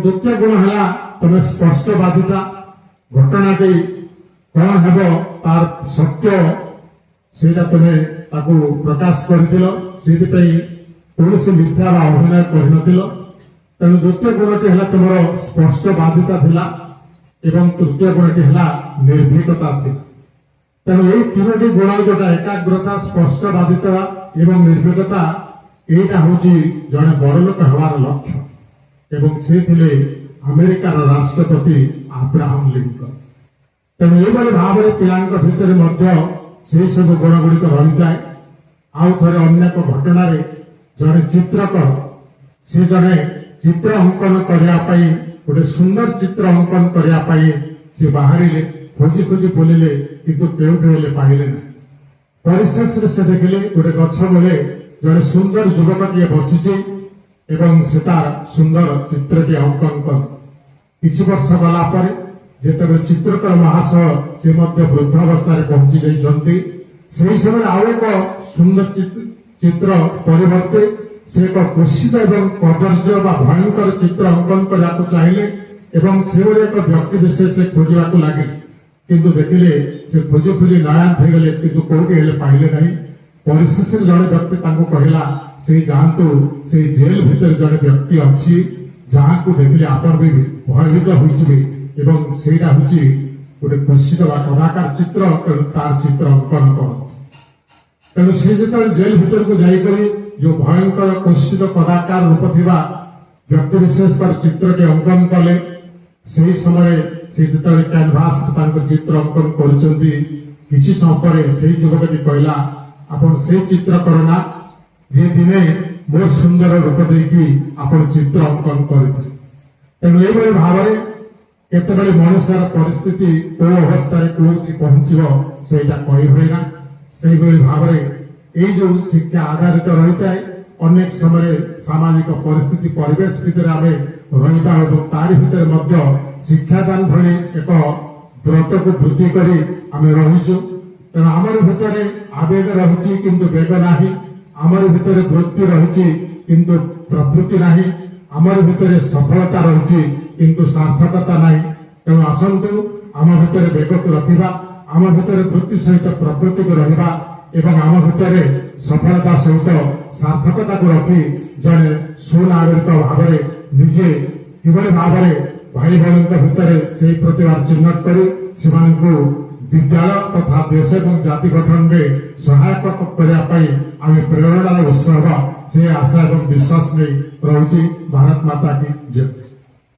द्वितीय गुण है तुम स्पष्टवादिता घटनाटी कौन हेब तार सत्य से तुम्हें प्रकाश कर कौन से मिथ्या अभिनय कर तेणु द्वितीय गुणटी है तुम स्पष्टवादिता थिला एवं तृतीय गुणटी है निर्भीकता थी। तेणु यही तीनोटी गुण जोटा एकाग्रता स्पष्टवादिता एवं निर्भीकता यहीटा हूँ जड़े बड़ लोक हवार लक्ष्य एवं से थिले अमेरिकार राष्ट्रपति अब्राहम लिंकन। तेणु ये भाव में पिला भितर से सब गुण गुड़िक रही जाए। आउ थे अन्य घटन जड़े चित्रकर से जड़े चित्र अंकन करने गोटे सुंदर चित्र अंकन करने से बाहर खोजी खोजी बोलिले किंतु केउठे पाइले ना। परिशेष से देखिले गोटे गछ मूले जड़े सुंदर युवकटे बसी एवं से तार सुंदर चित्रटे अंकन कर किछि वर्ष गला पर जेतबे चित्रकर महाशय से वृद्ध अवस्था पहुंची जाइछन्ति से समय आउ एक सुंदर चित्र परिवर्ते से एक कुत्सित एवं कदर्य भयंकर चित्र अंकन करने चाहिए एवं से एक व्यक्ति विशेष खोजा लगे किंतु देखिले से खोजी खोजी नयान थी गले किंतु कौटी पाइले नहीं। परिशेष जड़े व्यक्ति कहला से जातु से जेल भितर जड़े व्यक्ति अच्छी जहाँ को देखिले आपण भी भयभीत होता गोटे कुत्सित कलाकार चित्र तेणु तार चित्र अंकन कर तेणु से जो जेल भीतर को जाकर जो भयंकर कुत्सित कलाकार रूप थी व्यक्ति विशेष पर चित्र के अंकन कले से समय से जो कैनभास चित्र अंकन कर समय पर से युवकटी कहला आपण से चित्र करना जे दिने बहुत सुंदर रूप देकी आपण चित्र अंकन करते। तेणु ये भाव में केतबेले मनुष्यर परिस्थिति को अवस्था पहुंचो से कहीना से भाव में ये जो शिक्षा आधारित रही है अनेक समय सामाजिक परिस्थिति परिवेश भितर आम रहा तारि भितर शिक्षादान भली एक व्रत को वृद्धि करी आम रहीचु। तेणु आमर भितर आवेग रही किंतु वेग नाही, आमर भितर वृत्ति रही किंतु प्रवृत्ति नाही, आमर भितर सफलता रही किंतु सार्थकता नाही। तेणु आसतु आम भितर वेग को रखा, आम भितर वृत्ति सहित प्रवृत्ति को रहा एवं आम भितर सफलता सहित सार्थकता को रखी जड़े सुनागरिक भाव में निजे किभली भाव में भाई भाई भितर से प्रतिभा चिन्हट कर विद्यालय तथा देश और जाति गठन में सहायक करने प्रेरणार उत्सव से आशा और विश्वास नहीं रही। भारत माता की जय।